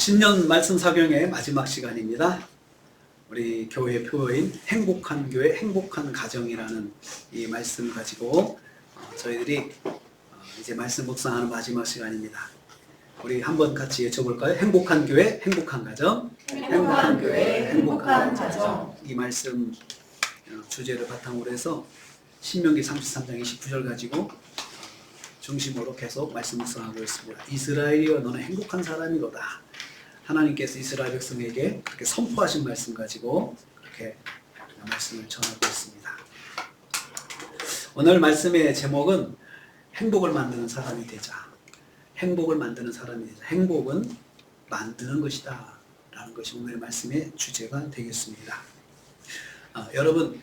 신년 말씀 사경의 마지막 시간입니다. 우리 교회 표어인 행복한 교회, 행복한 가정이라는 이 말씀을 가지고 저희들이 이제 말씀 묵상하는 마지막 시간입니다. 우리 한번 같이 외쳐볼까요? 행복한 교회, 행복한 가정. 행복한 교회, 행복한 가정. 이 말씀 주제를 바탕으로 해서 신명기 33장 29절 가지고 중심으로 계속 말씀 묵상하고 있습니다. 이스라엘이여 너는 행복한 사람이로다. 하나님께서 이스라엘 백성에게 그렇게 선포하신 말씀 가지고 그렇게 말씀을 전하고 있습니다. 오늘 말씀의 제목은 행복을 만드는 사람이 되자. 행복을 만드는 사람이 되자. 행복은 만드는 것이다 라는 것이 오늘의 말씀의 주제가 되겠습니다. 여러분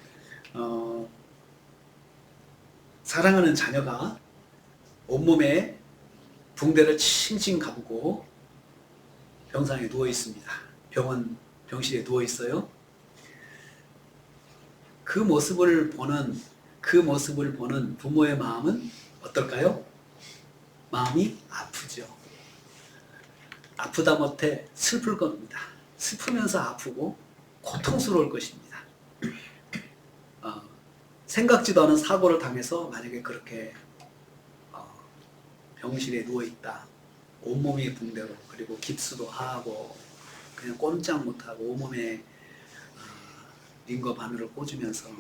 사랑하는 자녀가 온몸에 붕대를 칭칭 감고 병상에 누워 있습니다. 병실에 누워 있어요. 그 모습을 보는 부모의 마음은 어떨까요? 마음이 아프죠. 아프다 못해 슬플 겁니다. 슬프면서 아프고 고통스러울 것입니다. 생각지도 않은 사고를 당해서 만약에 그렇게 병실에 누워 있다. 온몸이 붕대로 그리고 깁스도 하고 그냥 꼼짝 못하고 온몸에 링거 바늘을 꽂으면서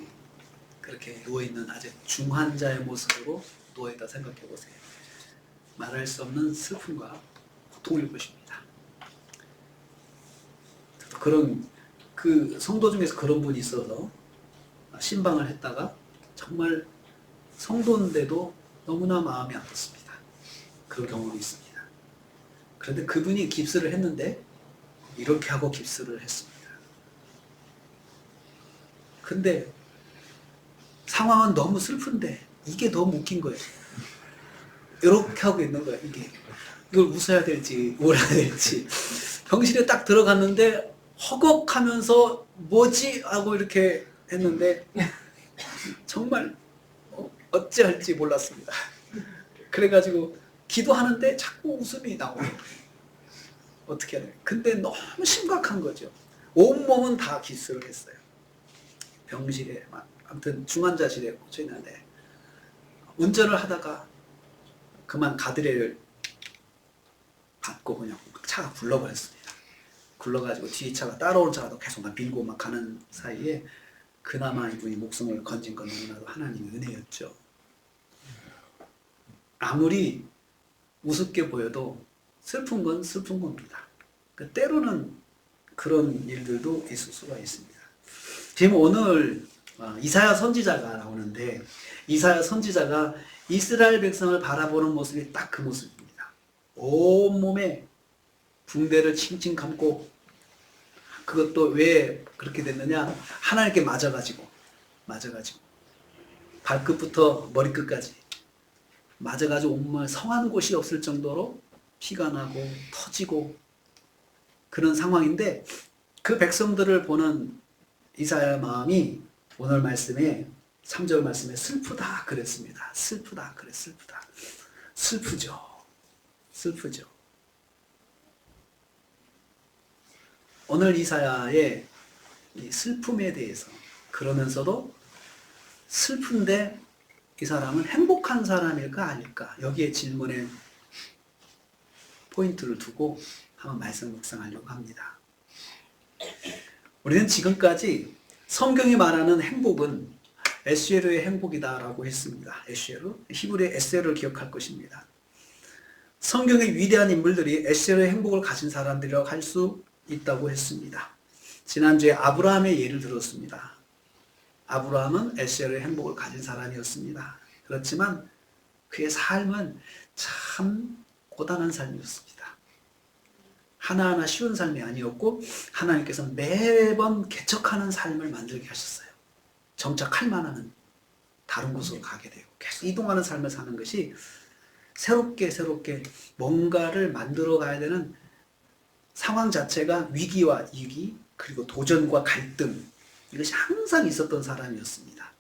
그렇게 누워있는 아주 중환자의 모습으로 누워있다 생각해 보세요. 말할 수 없는 슬픔과 고통일 것입니다. 그런 그 성도 중에서 그런 분이 있어서 신방을 했다가 정말 성도인데도 너무나 마음이 아팠습니다. 그런 경험이 있습니다. 그런데 그분이 깁스를 했는데 이렇게 하고 깁스를 했습니다. 근데 상황은 너무 슬픈데 이게 너무 웃긴 거예요. 이렇게 하고 있는 거예요. 이걸 웃어야 될지 울어야 될지. 병실에 딱 들어갔는데 허걱하면서 뭐지? 하고 이렇게 했는데 정말 어찌할지 몰랐습니다. 그래가지고 기도하는데 자꾸 웃음이 나오고 어떻게 해야 돼요? 근데 너무 심각한 거죠. 온몸은 다 깁스를 했어요. 병실에 아무튼 중환자실에 꽂혀 있는데 운전을 하다가 그만 가드레를 받고 그냥 차가 굴러버렸습니다. 굴러가지고 뒤에 차가 따라오는 차가 계속 막 밀고 막 가는 사이에 그나마 이분이 목숨을 건진 건 너무나도 하나님의 은혜였죠. 아무리 우습게 보여도 슬픈 건 슬픈 겁니다. 때로는 그런 일들도 있을 수가 있습니다. 지금 오늘 이사야 선지자가 나오는데 이사야 선지자가 이스라엘 백성을 바라보는 모습이 딱 그 모습입니다. 온몸에 붕대를 칭칭 감고 그것도 왜 그렇게 됐느냐? 하나님께 맞아가지고 발끝부터 머리끝까지 맞아가지고 온몸에 성한 곳이 없을 정도로 피가 나고 터지고 그런 상황인데 그 백성들을 보는 이사야의 마음이 오늘 말씀에 3절 말씀에 슬프다 그랬습니다. 슬프다 그래 슬프다. 슬프죠. 오늘 이사야의 이 슬픔에 대해서 그러면서도 슬픈데 이 사람은 행복한 사람일까 아닐까? 여기에 질문에 포인트를 두고 한번 말씀 묵상하려고 합니다. 우리는 지금까지 성경이 말하는 행복은 에슈에르의 행복이다라고 했습니다. 에슈에르, 히브리의 에셀을 기억할 것입니다. 성경의 위대한 인물들이 에슈에르의 행복을 가진 사람들이라고 할 수 있다고 했습니다. 지난주에 아브라함의 예를 들었습니다. 아브라함은 에셀의 행복을 가진 사람이었습니다. 그렇지만 그의 삶은 참 고단한 삶이었습니다. 하나하나 쉬운 삶이 아니었고 하나님께서 매번 개척하는 삶을 만들게 하셨어요. 정착할 만한 다른 곳으로 가게 되고 계속 이동하는 삶을 사는 것이 새롭게 뭔가를 만들어 가야 되는 상황 자체가 위기와 위기 그리고 도전과 갈등 이것이 항상 있었던 사람이었습니다.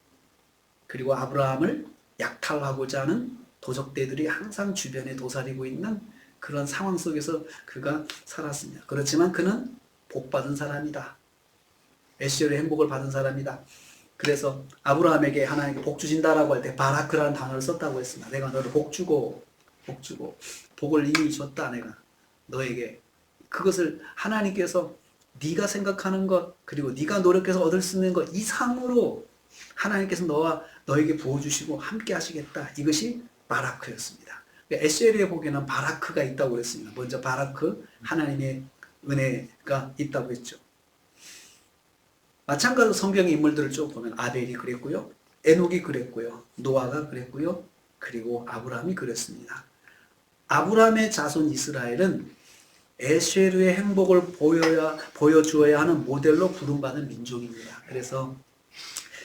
그리고 아브라함을 약탈하고자 하는 도적대들이 항상 주변에 도사리고 있는 그런 상황 속에서 그가 살았습니다. 그렇지만 그는 복받은 사람이다. 에시엘의 행복을 받은 사람이다. 그래서 아브라함에게 하나님께 복 주신다라고 할 때 바라크라는 단어를 썼다고 했습니다. 내가 너를 복 주고 복을 이미 줬다. 내가 너에게. 그것을 하나님께서 네가 생각하는 것 그리고 네가 노력해서 얻을 수 있는 것 이상으로 하나님께서 너에게 부어주시고 함께 하시겠다. 이것이 바라크였습니다. 에셀의 복에는 바라크가 있다고 했습니다. 먼저 바라크, 하나님의 은혜가 있다고 했죠. 마찬가지로 성경의 인물들을 쭉 보면 아벨이 그랬고요. 에녹이 그랬고요. 노아가 그랬고요. 그리고 아브라함이 그랬습니다. 아브라함의 자손 이스라엘은 에셀의 행복을 보여주어야 하는 모델로 부름받은 민족입니다. 그래서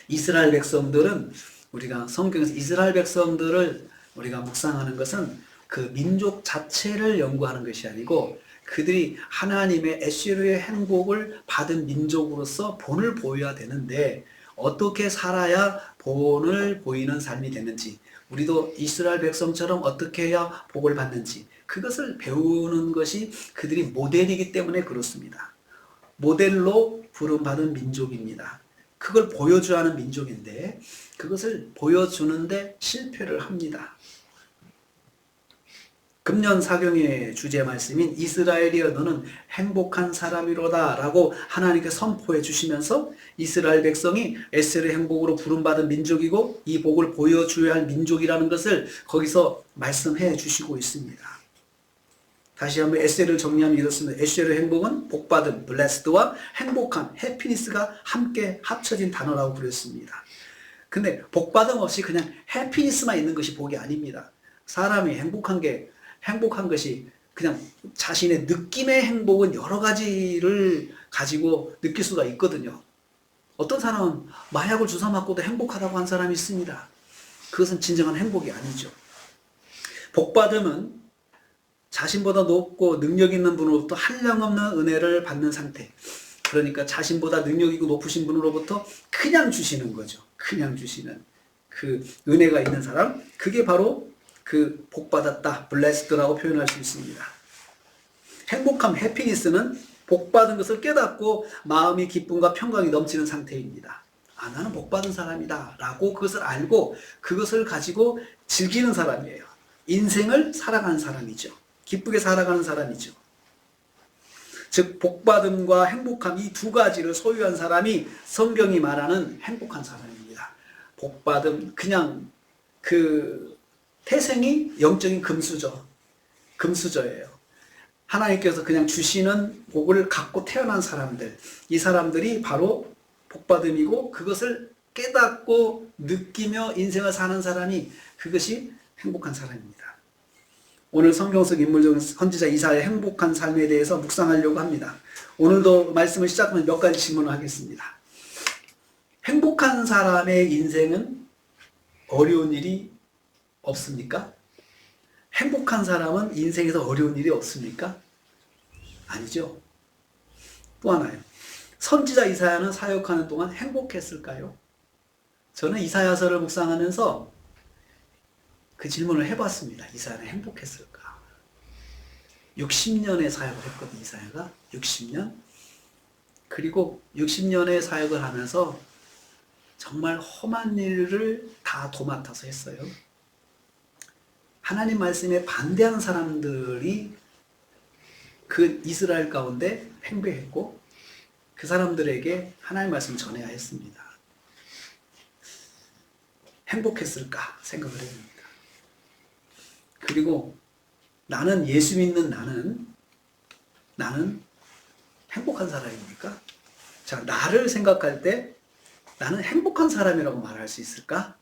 이스라엘 백성들은 우리가 성경에서 이스라엘 백성들을 우리가 묵상하는 것은 그 민족 자체를 연구하는 것이 아니고 그들이 하나님의 에셀의 행복을 받은 민족으로서 본을 보여야 되는데 어떻게 살아야 본을 보이는 삶이 되는지 우리도 이스라엘 백성처럼 어떻게 해야 복을 받는지 그것을 배우는 것이 그들이 모델이기 때문에 그렇습니다. 모델로 부름받은 민족입니다. 그걸 보여줘야 하는 민족인데 그것을 보여주는데 실패를 합니다. 금년 사경의 주제 말씀인 이스라엘이여 너는 행복한 사람이로다 라고 하나님께 선포해 주시면서 이스라엘 백성이 에셀의 행복으로 부름받은 민족이고 이 복을 보여줘야 할 민족이라는 것을 거기서 말씀해 주시고 있습니다. 다시 한번 에셀을 정리하면 이렇습니다. 에셀의 행복은 복받은 blessed와 행복한 해피니스가 함께 합쳐진 단어라고 그랬습니다. 근데 복받음 없이 그냥 해피니스만 있는 것이 복이 아닙니다. 사람이 행복한 것이 그냥 자신의 느낌의 행복은 여러 가지를 가지고 느낄 수가 있거든요. 어떤 사람은 마약을 주사 맞고도 행복하다고 한 사람이 있습니다. 그것은 진정한 행복이 아니죠. 복받음은 자신보다 높고 능력 있는 분으로부터 한량없는 은혜를 받는 상태. 그러니까 자신보다 능력 있고 높으신 분으로부터 그냥 주시는 거죠. 그냥 주시는 그 은혜가 있는 사람. 그게 바로 그 복받았다, blessed라고 표현할 수 있습니다. 행복함, 해피니스는 복받은 것을 깨닫고 마음이 기쁨과 평강이 넘치는 상태입니다. 아, 나는 복받은 사람이다 라고 그것을 알고 그것을 가지고 즐기는 사람이에요. 인생을 살아가는 사람이죠. 기쁘게 살아가는 사람이죠. 즉 복받음과 행복함 이 두 가지를 소유한 사람이 성경이 말하는 행복한 사람입니다. 복받음 그냥 그 태생이 영적인 금수저예요. 하나님께서 그냥 주시는 복을 갖고 태어난 사람들, 이 사람들이 바로 복받음이고 그것을 깨닫고 느끼며 인생을 사는 사람이 그것이 행복한 사람입니다. 오늘 성경 속 인물 중 선지자 이사야의 행복한 삶에 대해서 묵상하려고 합니다. 오늘도 말씀을 시작하면 몇 가지 질문을 하겠습니다. 행복한 사람의 인생은 어려운 일이 없습니까? 행복한 사람은 인생에서 어려운 일이 없습니까? 아니죠. 또 하나요. 선지자 이사야는 사역하는 동안 행복했을까요? 저는 이사야서를 묵상하면서 그 질문을 해봤습니다. 이사야는 행복했을까? 60년의 사역을 했거든요. 이사야가 60년. 그리고 60년의 사역을 하면서 정말 험한 일을 다 도맡아서 했어요. 하나님 말씀에 반대하는 사람들이 그 이스라엘 가운데 팽배했고 그 사람들에게 하나님 말씀을 전해야 했습니다. 행복했을까 생각을 해봅니다. 그리고 나는 예수 믿는 나는 행복한 사람입니까? 자, 나를 생각할 때 나는 행복한 사람이라고 말할 수 있을까?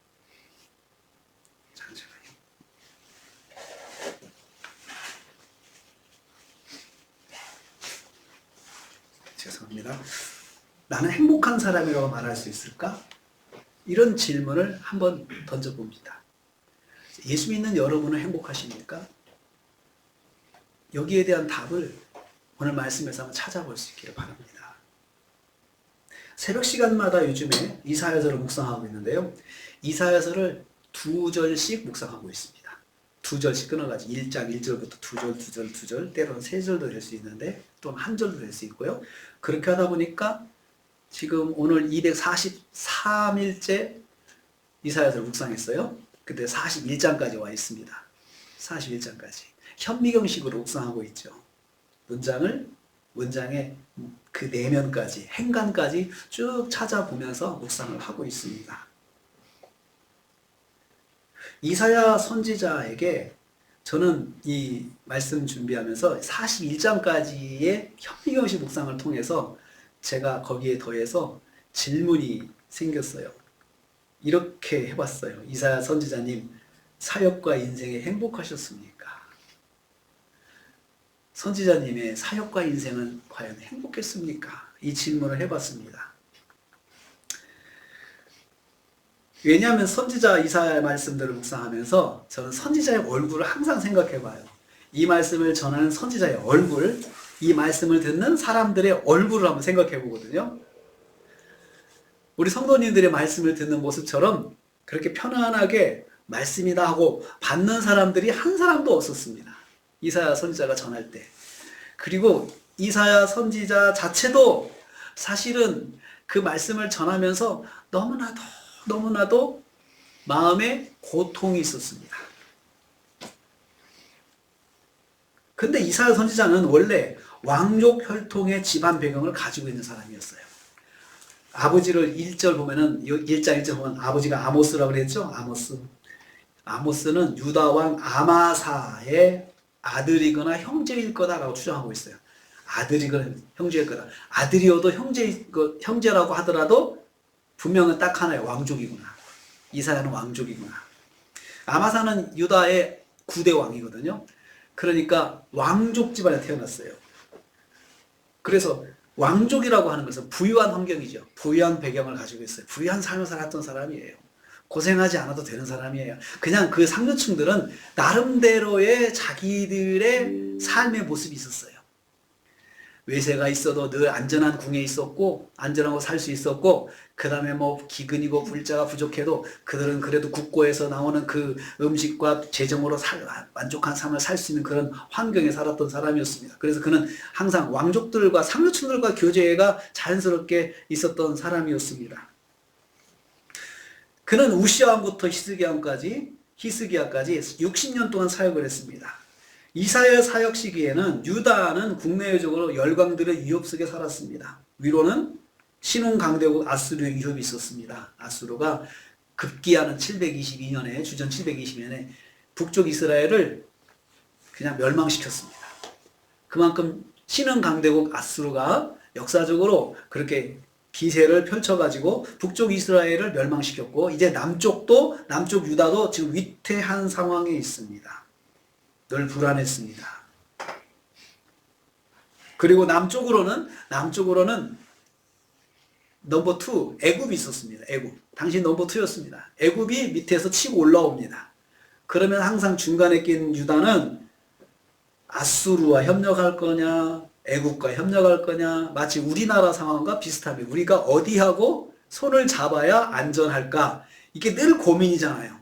잠시만요. 죄송합니다. 나는 행복한 사람이라고 말할 수 있을까? 이런 질문을 한번 던져봅니다. 예수 믿는 여러분은 행복하십니까? 여기에 대한 답을 오늘 말씀에서 한번 찾아볼 수 있기를 바랍니다. 새벽 시간마다 요즘에 이사야서를 묵상하고 있는데요. 이사야서를 2절씩 묵상하고 있습니다. 두 절씩 끊어가지고 1장 1절부터 두 절, 두 절, 두 절, 때로는 세 절도 될 수 있는데 또는 한 절도 될 수 있고요. 그렇게 하다 보니까 지금 오늘 243일째 이사야서를 묵상했어요. 근데 41장까지 와 있습니다. 41장까지. 현미경식으로 묵상하고 있죠. 문장의 그 내면까지, 행간까지 쭉 찾아보면서 묵상을 하고 있습니다. 이사야 선지자에게 저는 이 말씀 준비하면서 41장까지의 현미경식 묵상을 통해서 제가 거기에 더해서 질문이 생겼어요. 이렇게 해봤어요. 이사야 선지자님, 사역과 인생에 행복하셨습니까? 선지자님의 사역과 인생은 과연 행복했습니까? 이 질문을 해봤습니다. 왜냐하면 선지자 이사야의 말씀들을 묵상하면서 저는 선지자의 얼굴을 항상 생각해봐요. 이 말씀을 전하는 선지자의 얼굴, 이 말씀을 듣는 사람들의 얼굴을 한번 생각해 보거든요. 우리 성도님들의 말씀을 듣는 모습처럼 그렇게 편안하게 말씀이다 하고 받는 사람들이 한 사람도 없었습니다. 이사야 선지자가 전할 때. 그리고 이사야 선지자 자체도 사실은 그 말씀을 전하면서 너무나도 마음에 고통이 있었습니다. 근데 이사야 선지자는 원래 왕족 혈통의 집안 배경을 가지고 있는 사람이었어요. 아버지를 1절 보면은 1장 1절 보면 아버지가 아모스라고 그랬죠. 아모스는 유다 왕 아마사의 아들이거나 형제일 거다라고 추정하고 있어요. 아들이거나 형제일 거다. 아들이어도 형제라고 하더라도 분명은 딱 하나의 왕족이구나. 이사야는 왕족이구나. 아마사는 유다의 9대 왕이거든요. 그러니까 왕족 집안에 태어났어요. 그래서 왕족이라고 하는 것은 부유한 환경이죠. 부유한 배경을 가지고 있어요. 부유한 삶을 살았던 사람이에요. 고생하지 않아도 되는 사람이에요. 그냥 그 상류층들은 나름대로의 자기들의 삶의 모습이 있었어요. 외세가 있어도 늘 안전한 궁에 있었고 안전하고 살 수 있었고 그 다음에 뭐 기근이고 불자가 부족해도 그들은 그래도 국고에서 나오는 그 음식과 재정으로 만족한 삶을 살 수 있는 그런 환경에 살았던 사람이었습니다. 그래서 그는 항상 왕족들과 상류층들과 교제가 자연스럽게 있었던 사람이었습니다. 그는 우시아 왕부터 히스기야까지 60년 동안 사역을 했습니다. 이사야 사역 시기에는 유다는 국내적으로 열강들의 위협 속에 살았습니다. 위로는 신흥 강대국 아수르의 위협이 있었습니다. 아수르가 급기야는 722년에 주전 720년에 북쪽 이스라엘을 그냥 멸망시켰습니다. 그만큼 신흥 강대국 아수르가 역사적으로 그렇게 기세를 펼쳐가지고 북쪽 이스라엘을 멸망시켰고 이제 남쪽 유다도 지금 위태한 상황에 있습니다. 늘 불안했습니다. 그리고 남쪽으로는 넘버 2 애굽이 있었습니다. 애굽. 당시 넘버 2였습니다. 애굽이 밑에서 치고 올라옵니다. 그러면 항상 중간에 낀 유다는 아수르와 협력할 거냐 애굽과 협력할 거냐 마치 우리나라 상황과 비슷합니다. 우리가 어디하고 손을 잡아야 안전할까 이게 늘 고민이잖아요.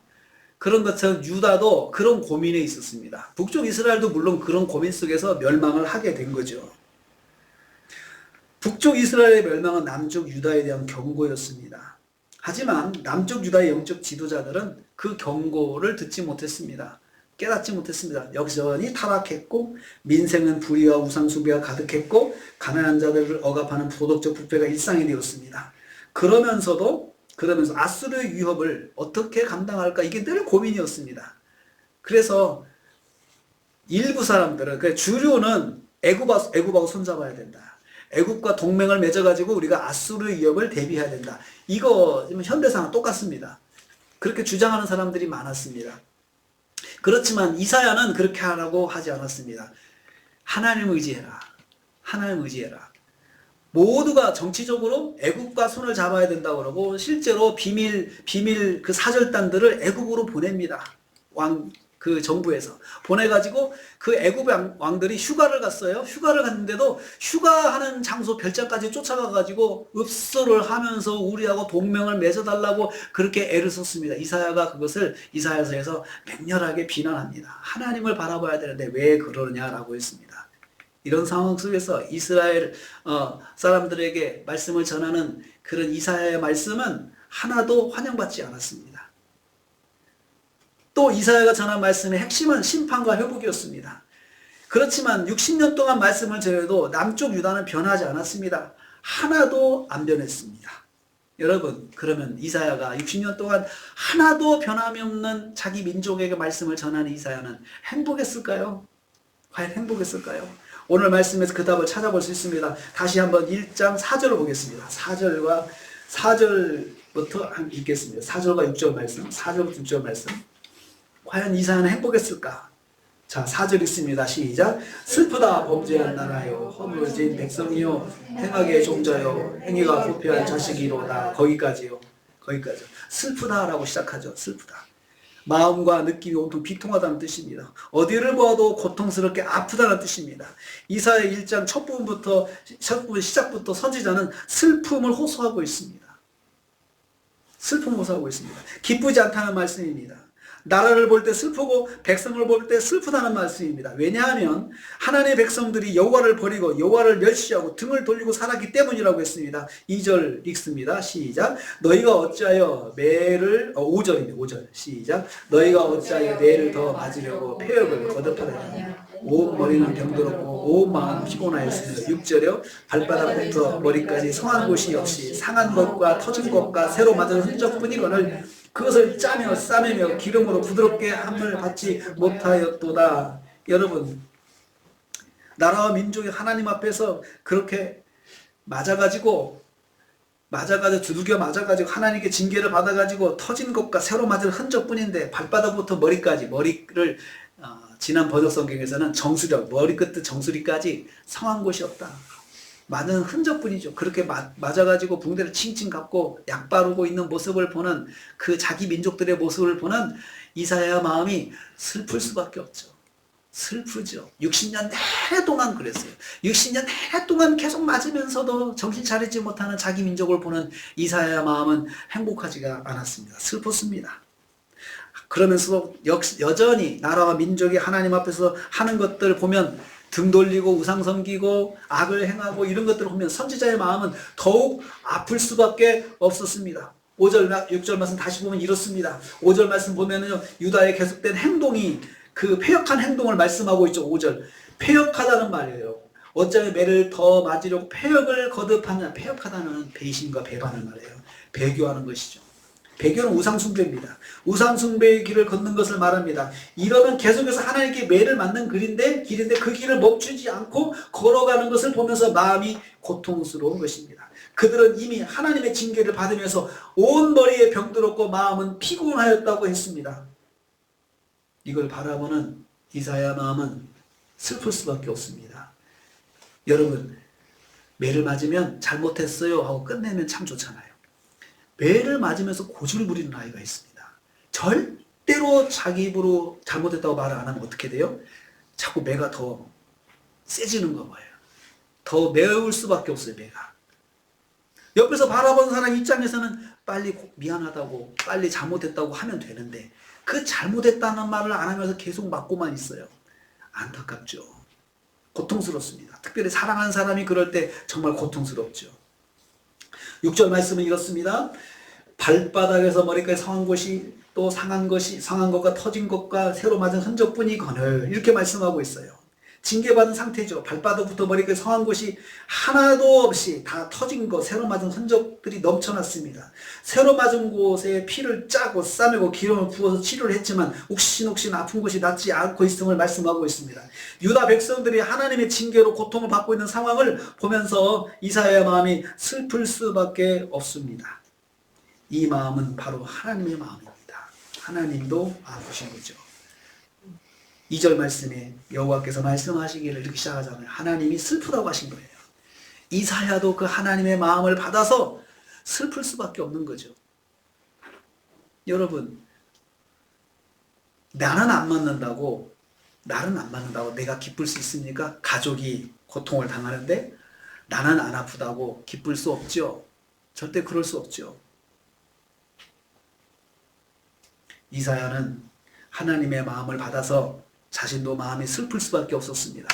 그런 것처럼 유다도 그런 고민에 있었습니다. 북쪽 이스라엘도 물론 그런 고민 속에서 멸망을 하게 된 거죠. 북쪽 이스라엘의 멸망은 남쪽 유다에 대한 경고였습니다. 하지만 남쪽 유다의 영적 지도자들은 그 경고를 듣지 못했습니다. 깨닫지 못했습니다. 여전히 타락했고 민생은 불의와 우상숭배가 가득했고 가난한 자들을 억압하는 도덕적 부패가 일상이 되었습니다. 그러면서 아수르의 위협을 어떻게 감당할까 이게 늘 고민이었습니다. 그래서 일부 사람들은 주류는 애굽하고 손잡아야 된다. 애굽과 동맹을 맺어가지고 우리가 아수르의 위협을 대비해야 된다. 이거 현대사랑 똑같습니다. 그렇게 주장하는 사람들이 많았습니다. 그렇지만 이사야는 그렇게 하라고 하지 않았습니다. 하나님 의지해라. 하나님 의지해라. 모두가 정치적으로 애굽과 손을 잡아야 된다고 그러고 실제로 비밀 그 사절단들을 애굽으로 보냅니다. 그 정부에서 보내가지고 그 애굽 왕들이 휴가를 갔어요. 휴가를 갔는데도 휴가하는 장소 별장까지 쫓아가가지고 읍소를 하면서 우리하고 동맹을 맺어달라고 그렇게 애를 썼습니다. 이사야가 그것을 이사야서에서 맹렬하게 비난합니다. 하나님을 바라봐야 되는데 왜 그러냐라고 했습니다. 이런 상황 속에서 이스라엘 사람들에게 말씀을 전하는 그런 이사야의 말씀은 하나도 환영받지 않았습니다. 또 이사야가 전한 말씀의 핵심은 심판과 회복이었습니다. 그렇지만 60년 동안 말씀을 전해도 남쪽 유다는 변하지 않았습니다. 하나도 안 변했습니다. 여러분, 그러면 이사야가 60년 동안 하나도 변함이 없는 자기 민족에게 말씀을 전하는 이사야는 행복했을까요? 과연 행복했을까요? 오늘 말씀에서 그 답을 찾아볼 수 있습니다. 다시 한번 1장 4절을 보겠습니다. 4절부터 읽겠습니다. 4절과 6절 말씀, 4절부터 6절 말씀. 과연 이사야는 행복했을까? 자, 4절 있습니다. 시작. 슬프다 범죄한 나라요, 허물진 백성이요, 행악의 종자요, 행위가 부패한 자식이로다. 거기까지요. 슬프다라고 시작하죠. 슬프다. 마음과 느낌이 온통 비통하다는 뜻입니다. 어디를 봐도 고통스럽게 아프다는 뜻입니다. 이사야 1장 첫 부분 시작부터 선지자는 슬픔을 호소하고 있습니다. 기쁘지 않다는 말씀입니다. 나라를 볼 때 슬프고 백성을 볼 때 슬프다는 말씀입니다. 왜냐하면 하나님의 백성들이 여호와를 버리고 여호와를 멸시하고 등을 돌리고 살았기 때문이라고 했습니다. 2절 읽습니다. 시작. 너희가 어찌하여 매를 5절입니다. 5절 시작. 너희가 어찌하여 매를 더 맞으려고 폐역을 거듭하느냐. 온 머리는 병들었고 온 마음은 피곤하였으며 6절에 발바닥부터 머리까지 성한 곳이 없이 상한 것과 터진 것과 새로 맞은 흔적뿐이거늘 그것을 짜며 싸매며 기름으로 부드럽게 함을 받지 못하였도다. 여러분, 나라와 민족이 하나님 앞에서 그렇게 맞아가지고 두들겨 맞아가지고 하나님께 징계를 받아가지고 터진 것과 새로 맞은 흔적뿐인데 발바닥부터 머리를 지난 번역 성경에서는 정수력, 머리끝 정수리까지 상한 곳이 없다. 맞은 흔적뿐이죠. 그렇게 맞아가지고 붕대를 칭칭 감고 약 바르고 있는 모습을 보는 그 자기 민족들의 모습을 보는 이사야 마음이 슬플 수밖에 없죠. 슬프죠. 60년 내내 동안 그랬어요. 60년 내내 동안 계속 맞으면서도 정신 차리지 못하는 자기 민족을 보는 이사야 마음은 행복하지가 않았습니다. 슬펐습니다. 그러면서도 여전히 나라와 민족이 하나님 앞에서 하는 것들을 보면 등 돌리고 우상 섬기고 악을 행하고 이런 것들을 보면 선지자의 마음은 더욱 아플 수밖에 없었습니다. 5절, 6절 말씀 다시 보면 이렇습니다. 5절 말씀 보면은 유다의 계속된 행동이 그 패역한 행동을 말씀하고 있죠. 5절. 패역하다는 말이에요. 어쩌면 매를 더 맞으려고 패역을 거듭하냐. 패역하다는 배신과 배반을 말해요. 배교하는 것이죠. 배교는 우상숭배입니다. 우상숭배의 길을 걷는 것을 말합니다. 이러면 계속해서 하나님께 매를 맞는 길인데 그 길을 멈추지 않고 걸어가는 것을 보면서 마음이 고통스러운 것입니다. 그들은 이미 하나님의 징계를 받으면서 온 머리에 병들었고 마음은 피곤하였다고 했습니다. 이걸 바라보는 이사야 마음은 슬플 수밖에 없습니다. 여러분, 매를 맞으면 잘못했어요 하고 끝내면 참 좋잖아요. 매를 맞으면서 고집을 부리는 아이가 있습니다. 절대로 자기 입으로 잘못했다고 말을 안 하면 어떻게 돼요? 자꾸 매가 더 세지는 거 봐요. 더 매울 수밖에 없어요, 매가. 옆에서 바라보는 사람 입장에서는 빨리 미안하다고, 빨리 잘못했다고 하면 되는데 그 잘못했다는 말을 안 하면서 계속 맞고만 있어요. 안타깝죠. 고통스럽습니다. 특별히 사랑하는 사람이 그럴 때 정말 고통스럽죠. 6절 말씀은 이렇습니다. 발바닥에서 머리까지 상한 것이 또 상한 것과 터진 것과 새로 맞은 흔적뿐이거늘 이렇게 말씀하고 있어요. 징계받은 상태죠. 발바닥부터 머리까지 상한 것이 하나도 없이 다 터진 것, 새로 맞은 흔적들이 넘쳐났습니다. 새로 맞은 곳에 피를 짜고 싸매고 기름을 부어서 치료를 했지만 욱신욱신 아픈 곳이 낫지 않고 있음을 말씀하고 있습니다. 유다 백성들이 하나님의 징계로 고통을 받고 있는 상황을 보면서 이사야의 마음이 슬플 수밖에 없습니다. 이 마음은 바로 하나님의 마음입니다. 하나님도 아프신 거죠. 2절 말씀에 여호와께서 말씀하시기를 이렇게 시작하잖아요. 하나님이 슬프다고 하신 거예요. 이사야도 그 하나님의 마음을 받아서 슬플 수밖에 없는 거죠. 여러분, 나는 안 맞는다고 내가 기쁠 수 있습니까? 가족이 고통을 당하는데 나는 안 아프다고 기쁠 수 없죠. 절대 그럴 수 없죠. 이사야는 하나님의 마음을 받아서 자신도 마음이 슬플 수밖에 없었습니다.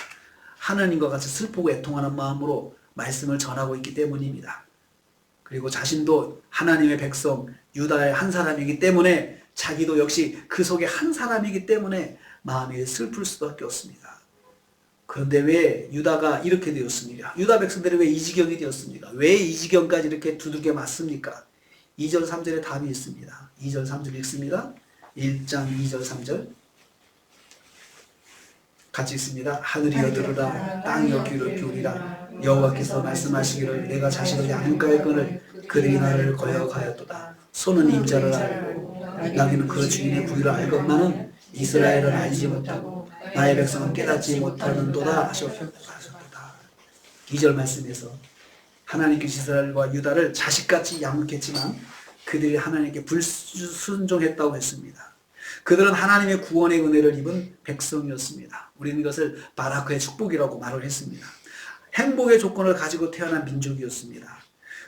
하나님과 같이 슬프고 애통하는 마음으로 말씀을 전하고 있기 때문입니다. 그리고 자신도 하나님의 백성 유다의 한 사람이기 때문에 자기도 역시 그 속에 한 사람이기 때문에 마음이 슬플 수밖에 없습니다. 그런데 왜 유다가 이렇게 되었습니까? 유다 백성들이 왜 이 지경이 되었습니까? 왜 이 지경까지 이렇게 두들겨 맞습니까? 2절 3절에 답이 있습니다. 2절 3절 읽습니다. 1장 2절 3절 같이 있습니다. 하늘이여 들으라, 땅이여 귀를 기울이라. 여호와께서 말씀하시기를 내가 자식을 양가의 끈을 그들이 나를 거역하였도다. 소는 임자를 알고 나귀는 그 주인의 부위를 알건만은 이스라엘은 알지 못하고 나의 백성은 깨닫지 못하는도다 하셨도다. 2절 말씀에서 하나님께서 이스라엘과 유다를 자식같이 양육했지만 그들이 하나님께 불순종했다고 했습니다. 그들은 하나님의 구원의 은혜를 입은 백성이었습니다. 우리는 이것을 바라크의 축복이라고 말을 했습니다. 행복의 조건을 가지고 태어난 민족이었습니다.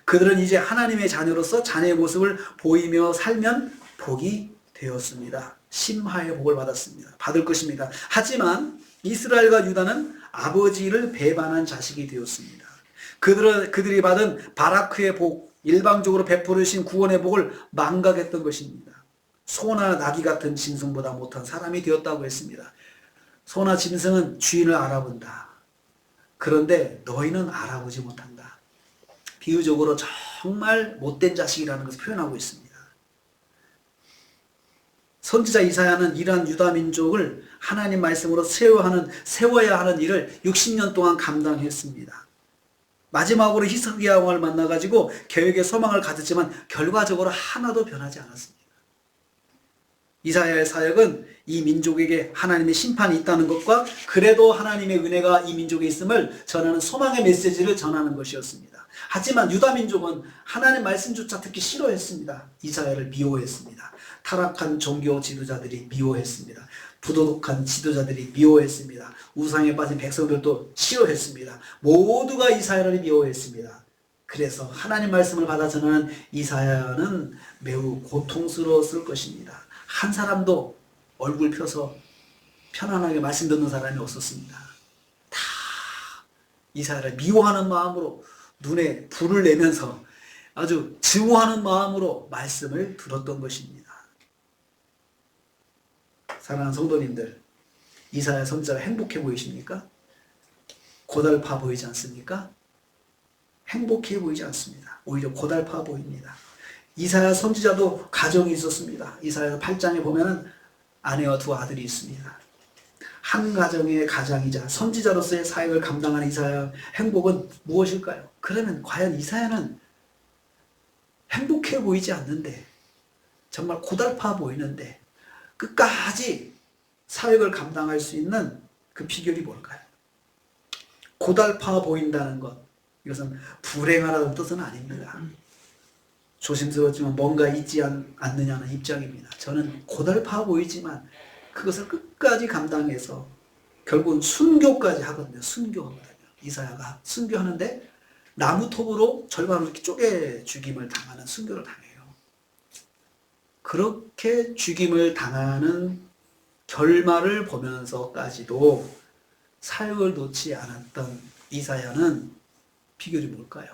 그들은 이제 하나님의 자녀로서 자녀의 모습을 보이며 살면 복이 되었습니다. 심하의 복을 받을 것입니다. 하지만 이스라엘과 유다는 아버지를 배반한 자식이 되었습니다. 그들이 받은 바라크의 복, 일방적으로 베풀으신 구원의 복을 망각했던 것입니다. 소나 나귀 같은 짐승보다 못한 사람이 되었다고 했습니다. 소나 짐승은 주인을 알아본다. 그런데 너희는 알아보지 못한다. 비유적으로 정말 못된 자식이라는 것을 표현하고 있습니다. 선지자 이사야는 이러한 유다 민족을 하나님 말씀으로 세워야 하는 일을 60년 동안 감당했습니다. 마지막으로 히스기야 왕을 만나가지고 계획의 소망을 가졌지만 결과적으로 하나도 변하지 않았습니다. 이사야의 사역은 이 민족에게 하나님의 심판이 있다는 것과 그래도 하나님의 은혜가 이 민족에 있음을 전하는 소망의 메시지를 전하는 것이었습니다. 하지만 유다 민족은 하나님 말씀조차 듣기 싫어했습니다. 이사야를 미워했습니다. 타락한 종교 지도자들이 미워했습니다. 부도덕한 지도자들이 미워했습니다. 우상에 빠진 백성들도 싫어했습니다. 모두가 이사야를 미워했습니다. 그래서 하나님 말씀을 받아 전하는 이사야는 매우 고통스러웠을 것입니다. 한 사람도 얼굴 펴서 편안하게 말씀 듣는 사람이 없었습니다. 다 이사야를 미워하는 마음으로 눈에 불을 내면서 아주 증오하는 마음으로 말씀을 들었던 것입니다. 사랑하는 성도님들, 이사야 선지자가 행복해 보이십니까? 고달파 보이지 않습니까? 행복해 보이지 않습니다. 오히려 고달파 보입니다. 이사야 선지자도 가정이 있었습니다. 이사야 8장에 보면은 아내와 두 아들이 있습니다. 한 가정의 가장이자 선지자로서의 사역을 감당하는 이사야 행복은 무엇일까요? 그러면 과연 이사야는 행복해 보이지 않는데 정말 고달파 보이는데 끝까지 사역을 감당할 수 있는 그 비결이 뭘까요? 고달파 보인다는 것, 이것은 불행하다는 뜻은 아닙니다. 조심스럽지만 뭔가 있지 않느냐는 입장입니다. 저는 고달파 보이지만 그것을 끝까지 감당해서 결국은 순교까지 하거든요. 순교하거든요. 이사야가 순교하는데 나무톱으로 절반으로 이렇게 쪼개 죽임을 당하는 순교를 당해요. 그렇게 죽임을 당하는 결말을 보면서까지도 사역을 놓지 않았던 이사야는 비결이 뭘까요?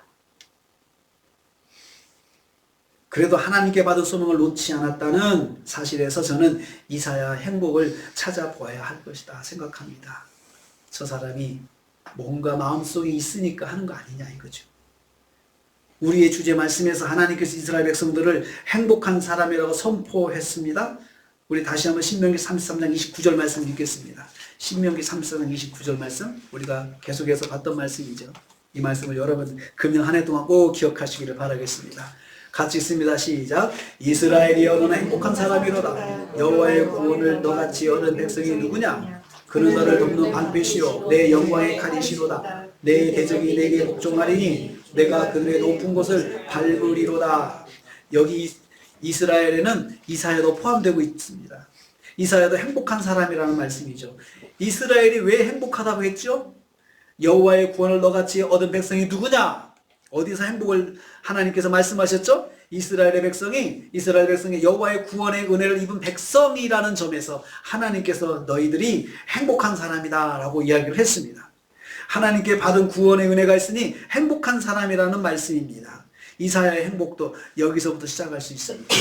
그래도 하나님께 받은 소명을 놓지 않았다는 사실에서 저는 이사야 행복을 찾아보아야 할 것이다 생각합니다. 저 사람이 뭔가 마음속에 있으니까 하는 거 아니냐 이거죠. 우리의 주제 말씀에서 하나님께서 이스라엘 백성들을 행복한 사람이라고 선포했습니다. 우리 다시 한번 신명기 33장 29절 말씀 읽겠습니다. 신명기 33장 29절 말씀, 우리가 계속해서 봤던 말씀이죠. 이 말씀을 여러분 금년 한 해 동안 꼭 기억하시기를 바라겠습니다. 같이 있습니다. 시작. 이스라엘이여 너는 행복한 사람이로다. 여호와의 구원을 너같이 얻은 백성이 누구냐? 그는 너를 돕는 방패시요 내 영광의 칼이시로다. 내 대적이 내게 복종하리니 내가 그들의 높은 곳을 밟으리로다. 여기 이스라엘에는 이사야도 포함되고 있습니다. 이사야도 행복한 사람이라는 말씀이죠. 이스라엘이 왜 행복하다고 했죠? 여호와의 구원을 너같이 얻은 백성이 누구냐? 어디서 행복을 하나님께서 말씀하셨죠? 이스라엘 백성이 여호와의 구원의 은혜를 입은 백성이라는 점에서 하나님께서 너희들이 행복한 사람이다 라고 이야기를 했습니다. 하나님께 받은 구원의 은혜가 있으니 행복한 사람이라는 말씀입니다. 이사야의 행복도 여기서부터 시작할 수 있습니다.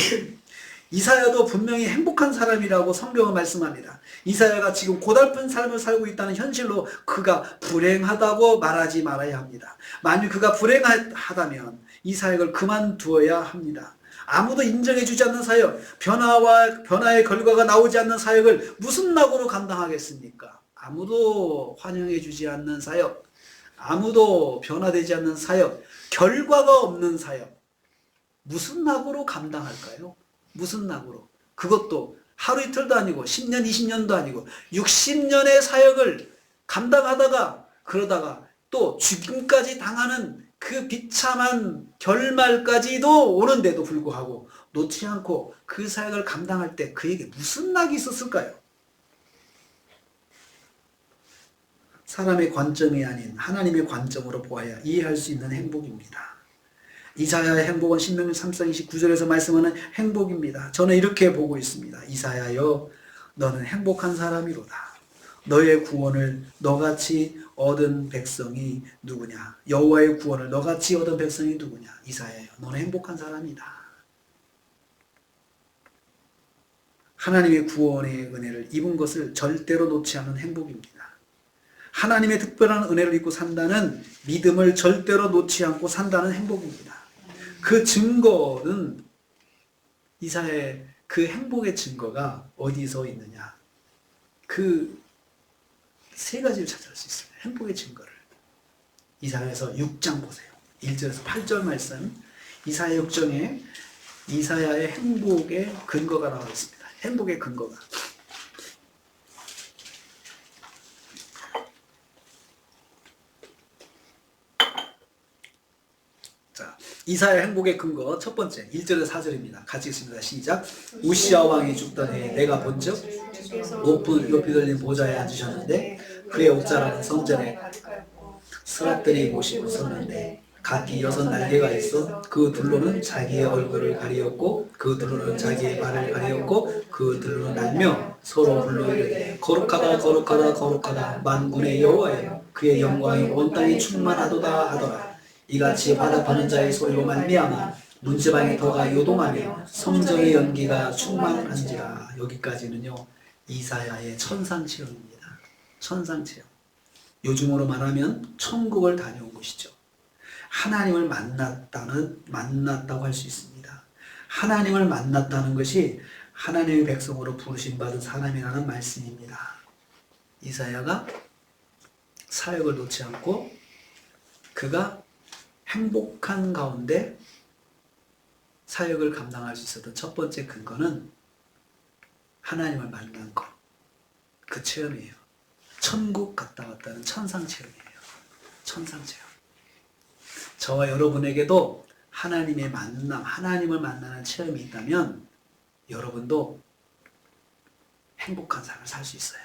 이사야도 분명히 행복한 사람이라고 성경은 말씀합니다. 이사야가 지금 고달픈 삶을 살고 있다는 현실로 그가 불행하다고 말하지 말아야 합니다. 만일 그가 불행하다면 이 사역을 그만두어야 합니다. 아무도 인정해주지 않는 사역, 변화의 결과가 나오지 않는 사역을 무슨 낙으로 감당하겠습니까? 아무도 환영해주지 않는 사역, 아무도 변화되지 않는 사역, 결과가 없는 사역, 무슨 낙으로 감당할까요? 무슨 낙으로? 그것도 하루 이틀도 아니고 10년, 20년도 아니고 60년의 사역을 감당하다가 그러다가 또 죽임까지 당하는 그 비참한 결말까지도 오는데도 불구하고 놓지 않고 그 사역을 감당할 때 그에게 무슨 낙이 있었을까요? 사람의 관점이 아닌 하나님의 관점으로 보아야 이해할 수 있는 행복입니다. 이사야의 행복은 신명기 3장 29절에서 말씀하는 행복입니다. 저는 이렇게 보고 있습니다. 이사야여, 너는 행복한 사람이로다. 너의 구원을 너같이 얻은 백성이 누구냐? 여호와의 구원을 너같이 얻은 백성이 누구냐? 이사야여, 너는 행복한 사람이다. 하나님의 구원의 은혜를 입은 것을 절대로 놓지 않는 행복입니다. 하나님의 특별한 은혜를 입고 산다는 믿음을 절대로 놓지 않고 산다는 행복입니다. 그 증거는 이사야의 그 행복의 증거가 어디서 있느냐? 그 세 가지를 찾을 수 있어요. 행복의 증거를. 이사야에서 6장 보세요. 1절에서 8절 말씀. 이사야 6장에 이사야의 행복의 근거가 나와 있습니다. 행복의 근거가. 자, 이사야 행복의 근거 첫 번째 1절에서 4절입니다. 같이 읽습니다. 시작. 우시야 왕이 죽던 해에 내가 본즉 높이 들린 보좌에 앉으셨는데 그의 옷자락은 성전에 스랍들이 모시고 섰는데 각기 6 날개가 있어 그 둘로는 자기의 얼굴을 가리었고 그 둘로는 자기의 발을 가리었고 그 둘로는 날며 서로 불러 이르되 거룩하다 거룩하다 거룩하다 만군의 여호와여, 그의 영광이 온 땅에 충만하도다 하더라. 이같이 바다파는 자의 소리로 말미암아 문지방의 터가 요동하며 성정의 연기가 충만한지라. 여기까지는요 이사야의 천상체험입니다. 천상체험. 요즘으로 말하면 천국을 다녀온 것이죠. 하나님을 만났다고 할 수 있습니다. 하나님을 만났다는 것이 하나님의 백성으로 부르심 받은 사람이라는 말씀입니다. 이사야가 사역을 놓지 않고 그가 행복한 가운데 사역을 감당할 수 있었던 첫 번째 근거는 하나님을 만난 것. 그 체험이에요. 천국 갔다 왔다는 천상 체험이에요. 천상 체험. 저와 여러분에게도 하나님의 만남, 하나님을 만나는 체험이 있다면 여러분도 행복한 삶을 살 수 있어요.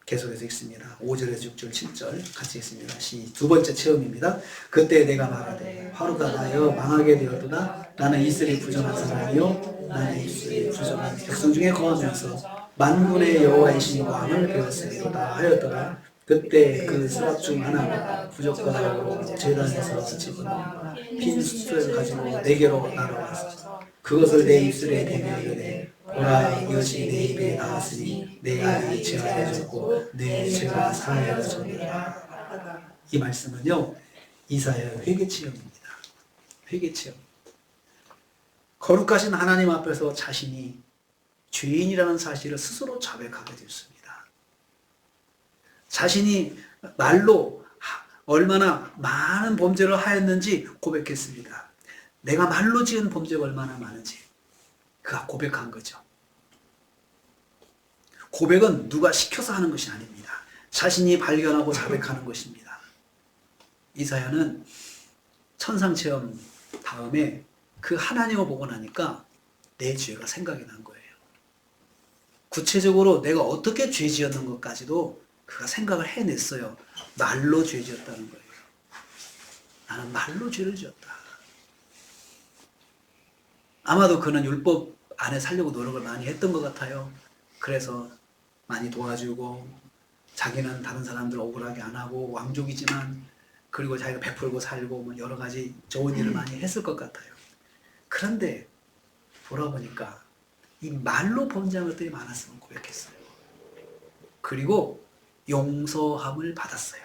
계속해서 읽습니다. 5절에서 6절, 7절 같이 읽습니다. 두 번째 체험입니다. 그때 내가 말하되 화루가 나여 망하게 되었도다. 나는 이스라엘 부정한 사람이요 나는 이스라엘 부정한 백성 중에 거하면서 만군의 여호와이신 왕을 배웠으리로다 하였더라. 그때 그 스랍 중 하나가 부적가락으로 제단에서 집어넣어 빈 숫을 가지고 내게로 날아와서 그것을 내 입술에 대며 이르되 보라, 이것이 내 입에 나왔으니 내 악이 제하여졌고 내 죄가 사하여졌느니라. 이 말씀은요 이사야의 회개체험입니다. 회개체험. 거룩하신 하나님 앞에서 자신이 죄인이라는 사실을 스스로 자백하게 됐습니다. 자신이 말로 얼마나 많은 범죄를 하였는지 고백했습니다. 내가 말로 지은 범죄가 얼마나 많은지 그가 고백한 거죠. 고백은 누가 시켜서 하는 것이 아닙니다. 자신이 발견하고 자백하는 것입니다. 이사야는 천상체험 다음에 그 하나님을 보고 나니까 내 죄가 생각이 난 거예요. 구체적으로 내가 어떻게 죄 지었는 것까지도 그가 생각을 해냈어요. 말로 죄 지었다는 거예요. 나는 말로 죄를 지었다. 아마도 그는 율법 안에 살려고 노력을 많이 했던 것 같아요. 그래서 많이 도와주고 자기는 다른 사람들 억울하게 안 하고 왕족이지만 그리고 자기가 베풀고 살고 뭐 여러 가지 좋은 일을 많이 했을 것 같아요. 그런데 돌아보니까 이 말로 범죄한 것들이 많았음을 고백했어요. 그리고 용서함을 받았어요.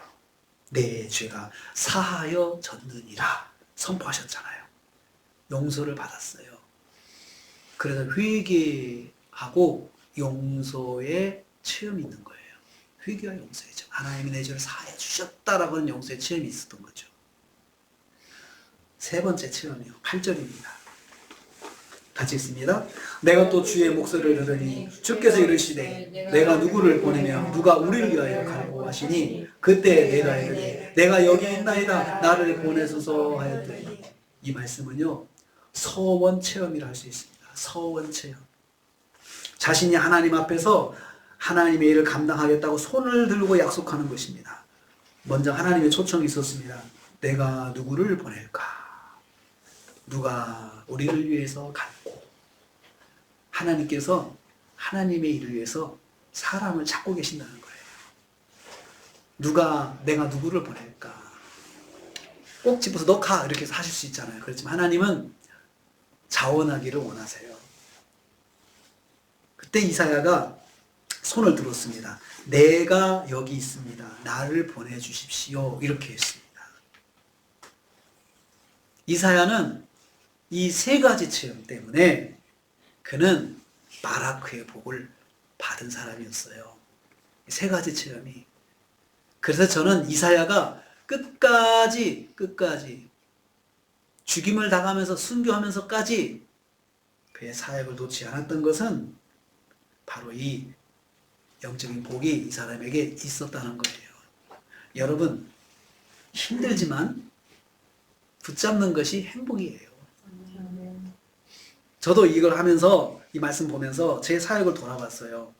내 죄가 사하여 졌느니라 선포하셨잖아요. 용서를 받았어요. 그래서 회개하고 용서의 체험이 있는 거예요. 회개와 용서의 체험. 하나님이 내 죄를 사하여 주셨다라고 하는 용서의 체험이 있었던 거죠. 세 번째 체험이요. 8절입니다. 같이 읽습니다. 내가 또 주의 목소리를 들으니 주께서 이르시되 내가 누구를 보내며 누가 우리를 위하여 가라고 하시니 그때 내가 이르되 내가 여기 있나이다 나를 보내소서 하였더니 이 말씀은요 서원 체험이라 할 수 있습니다. 서원 체험. 자신이 하나님 앞에서 하나님의 일을 감당하겠다고 손을 들고 약속하는 것입니다. 먼저 하나님의 초청이 있었습니다. 내가 누구를 보낼까? 누가 우리를 위해서 갈고 하나님께서 하나님의 일을 위해서 사람을 찾고 계신다는 거예요. 내가 누구를 보낼까? 꼭 집어서 너 가 이렇게 해서 하실 수 있잖아요. 그렇지만 하나님은 자원하기를 원하세요. 그때 이사야가 손을 들었습니다. 내가 여기 있습니다. 나를 보내주십시오. 이렇게 했습니다. 이사야는 이 세 가지 체험 때문에 그는 바라크의 복을 받은 사람이었어요. 세 가지 체험이. 그래서 저는 이사야가 끝까지 죽임을 당하면서 순교하면서까지 그의 사역을 놓지 않았던 것은 바로 이 영적인 복이 이 사람에게 있었다는 거예요. 여러분, 힘들지만 붙잡는 것이 행복이에요. 저도 이걸 하면서 이 말씀 보면서 제 사역을 돌아봤어요.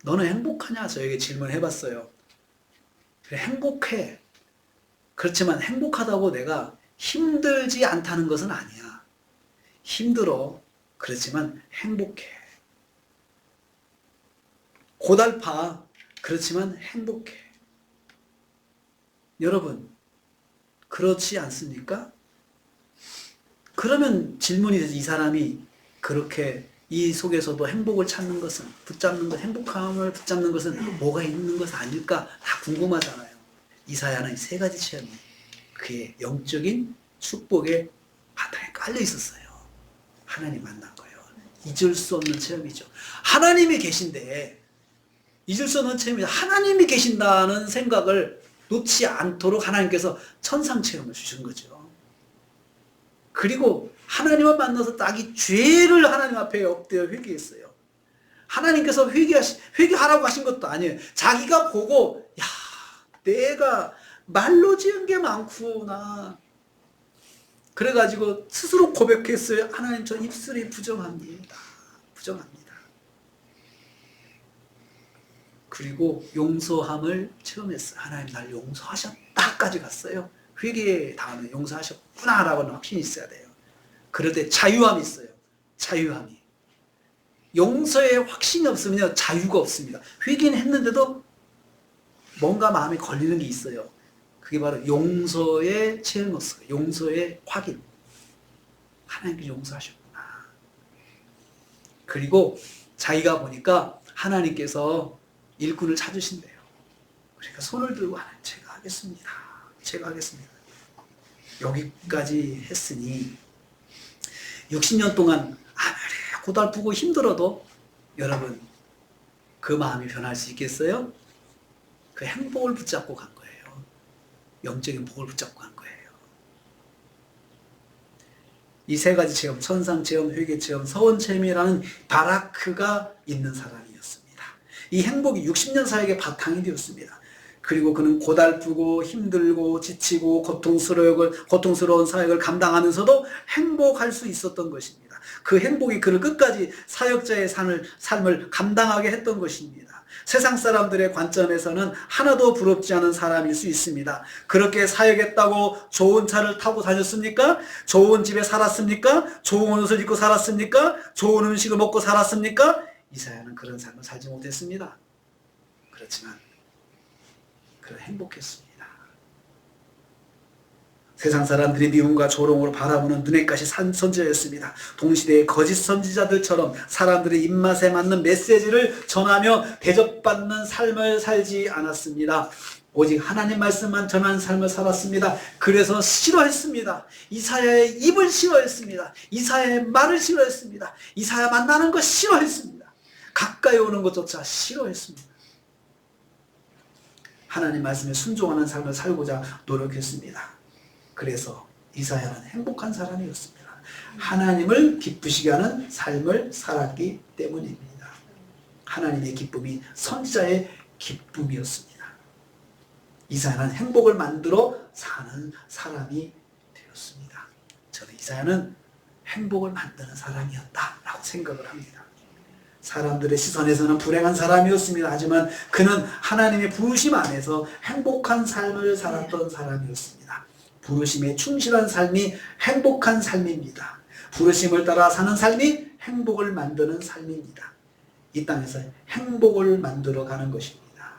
너는 행복하냐? 저에게 질문해봤어요. 그래, 행복해. 그렇지만 행복하다고 내가 힘들지 않다는 것은 아니야. 힘들어. 그렇지만 행복해. 고달파. 그렇지만 행복해. 여러분, 그렇지 않습니까? 그러면 질문이 되죠. 이 사람이 그렇게 이 속에서도 행복을 찾는 것은, 붙잡는 것, 행복함을 붙잡는 것은 뭐가 있는 것 아닐까? 다 궁금하잖아요. 이사야는 세 가지 체험이 그의 영적인 축복의 바탕에 깔려 있었어요. 하나님 만난 거예요. 잊을 수 없는 체험이죠. 하나님이 계신데, 잊을 수 없는 체험이죠. 하나님이 계신다는 생각을 놓지 않도록 하나님께서 천상 체험을 주신 거죠. 그리고 하나님을 만나서 딱이 죄를 하나님 앞에 엎드려 회개했어요. 하나님께서 회개하라고 하신 것도 아니에요. 자기가 보고, 야, 내가 말로 지은 게 많구나. 그래가지고 스스로 고백했어요. 하나님, 저 입술이 부정합니다. 부정합니다. 그리고 용서함을 체험했어요. 하나님 날 용서하셨다까지 갔어요. 회개 다음에 용서하셨구나 라고 확신이 있어야 돼요. 그럴 때 자유함이 있어요. 자유함이. 용서에 확신이 없으면 자유가 없습니다. 회개는 했는데도 뭔가 마음에 걸리는 게 있어요. 그게 바로 용서의 체험이었어요. 용서의 확인. 하나님께서 용서하셨구나. 그리고 자기가 보니까 하나님께서 일꾼을 찾으신대요. 그러니까 손을 들고 하나님 제가 하겠습니다. 제가 하겠습니다. 여기까지 했으니 60년 동안 아무리 고달프고 힘들어도 여러분 그 마음이 변할 수 있겠어요? 그 행복을 붙잡고 간 거예요. 영적인 복을 붙잡고 간 거예요. 이 세 가지 체험, 천상 체험, 회개 체험, 서원 체험이라는 바라크가 있는 사람이었습니다. 이 행복이 60년 사역의 바탕이 되었습니다. 그리고 그는 고달프고 힘들고 지치고 고통스러운 사역을 감당하면서도 행복할 수 있었던 것입니다. 그 행복이 그를 끝까지 사역자의 삶을 감당하게 했던 것입니다. 세상 사람들의 관점에서는 하나도 부럽지 않은 사람일 수 있습니다. 그렇게 사역했다고 좋은 차를 타고 다녔습니까? 좋은 집에 살았습니까? 좋은 옷을 입고 살았습니까? 좋은 음식을 먹고 살았습니까? 이사야는 그런 삶을 살지 못했습니다. 그렇지만 그는 행복했습니다. 세상 사람들이 미움과 조롱으로 바라보는 눈엣가시 선지자였습니다. 동시대의 거짓 선지자들처럼 사람들의 입맛에 맞는 메시지를 전하며 대접받는 삶을 살지 않았습니다. 오직 하나님 말씀만 전하는 삶을 살았습니다. 그래서 싫어했습니다. 이사야의 입을 싫어했습니다. 이사야의 말을 싫어했습니다. 이사야 만나는 거 싫어했습니다. 가까이 오는 것조차 싫어했습니다. 하나님 말씀에 순종하는 삶을 살고자 노력했습니다. 그래서 이사야는 행복한 사람이었습니다. 하나님을 기쁘시게 하는 삶을 살았기 때문입니다. 하나님의 기쁨이 선지자의 기쁨이었습니다. 이사야는 행복을 만들어 사는 사람이 되었습니다. 저는 이사야는 행복을 만드는 사람이었다라고 생각을 합니다. 사람들의 시선에서는 불행한 사람이었습니다. 하지만 그는 하나님의 부르심 안에서 행복한 삶을 살았던 사람이었습니다. 부르심에 충실한 삶이 행복한 삶입니다. 부르심을 따라 사는 삶이 행복을 만드는 삶입니다. 이 땅에서 행복을 만들어 가는 것입니다.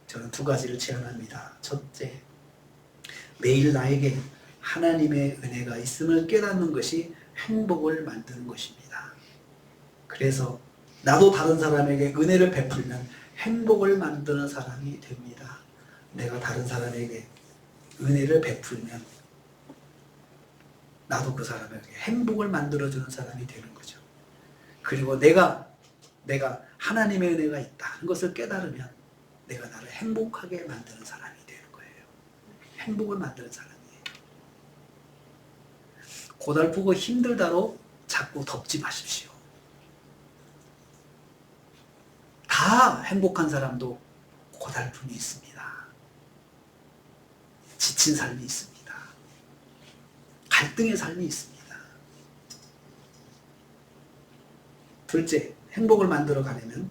저는 두 가지를 제안합니다. 첫째, 매일 나에게 하나님의 은혜가 있음을 깨닫는 것이 행복을 만드는 것입니다. 그래서 나도 다른 사람에게 은혜를 베풀면 행복을 만드는 사람이 됩니다. 내가 다른 사람에게 은혜를 베풀면 나도 그 사람에게 행복을 만들어주는 사람이 되는 거죠. 그리고 내가 하나님의 은혜가 있다는 것을 깨달으면 내가 나를 행복하게 만드는 사람이 되는 거예요. 행복을 만드는 사람이에요. 고달프고 힘들다로 자꾸 덮지 마십시오. 다 행복한 사람도 고달픔이 있습니다. 지친 삶이 있습니다. 갈등의 삶이 있습니다. 둘째, 행복을 만들어 가려면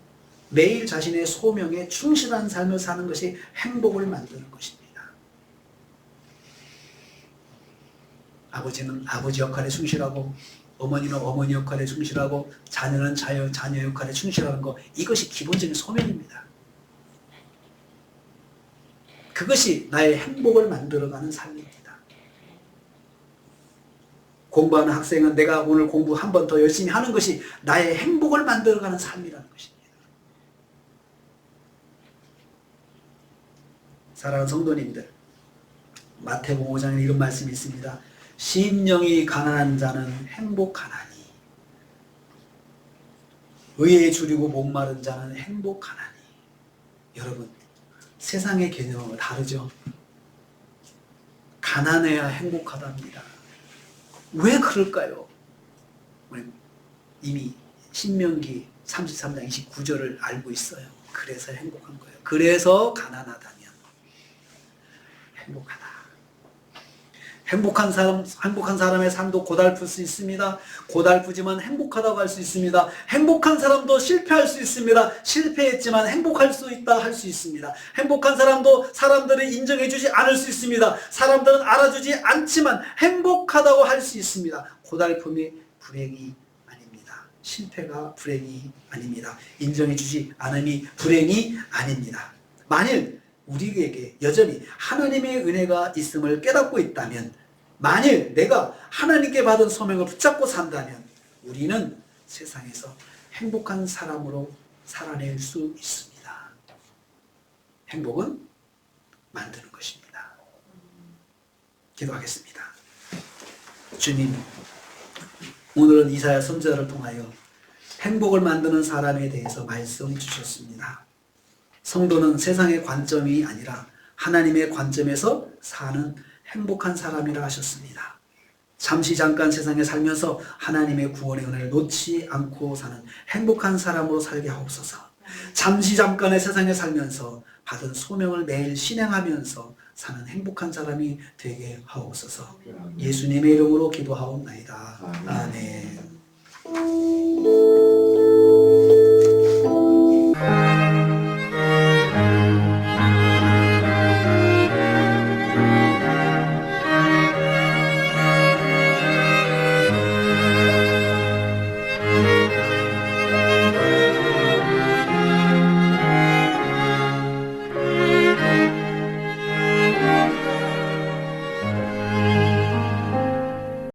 매일 자신의 소명에 충실한 삶을 사는 것이 행복을 만드는 것입니다. 아버지는 아버지 역할에 충실하고 어머니는 어머니 역할에 충실하고 자녀는 자녀 역할에 충실하는 것, 이것이 기본적인 소명입니다. 그것이 나의 행복을 만들어가는 삶입니다. 공부하는 학생은 내가 오늘 공부 한 번 더 열심히 하는 것이 나의 행복을 만들어가는 삶이라는 것입니다. 사랑하는 성도님들, 마태복음 5장에 이런 말씀이 있습니다. 심령이 가난한 자는 행복하나니 의에 줄이고 목마른 자는 행복하나니. 여러분, 세상의 개념은 다르죠. 가난해야 행복하답니다. 왜 그럴까요? 우리 이미 신명기 33장 29절을 알고 있어요. 그래서 행복한 거예요. 그래서 가난하다면 행복하다. 행복한 사람의 삶도 고달플 수 있습니다. 고달프지만 행복하다고 할 수 있습니다. 행복한 사람도 실패할 수 있습니다. 실패했지만 행복할 수 있다 할 수 있습니다. 행복한 사람도 사람들을 인정해주지 않을 수 있습니다. 사람들은 알아주지 않지만 행복하다고 할 수 있습니다. 고달픔이 불행이 아닙니다. 실패가 불행이 아닙니다. 인정해주지 않음이 불행이 아닙니다. 만일 우리에게 여전히 하나님의 은혜가 있음을 깨닫고 있다면, 만일 내가 하나님께 받은 소명을 붙잡고 산다면 우리는 세상에서 행복한 사람으로 살아낼 수 있습니다. 행복은 만드는 것입니다. 기도하겠습니다. 주님, 오늘은 이사야 선지자를 통하여 행복을 만드는 사람에 대해서 말씀 주셨습니다. 성도는 세상의 관점이 아니라 하나님의 관점에서 사는 행복한 사람이라 하셨습니다. 잠시 잠깐 세상에 살면서 하나님의 구원의 은혜를 놓지 않고 사는 행복한 사람으로 살게 하옵소서. 잠시 잠깐의 세상에 살면서 받은 소명을 매일 실행하면서 사는 행복한 사람이 되게 하옵소서. 예수님의 이름으로 기도하옵나이다. 아멘.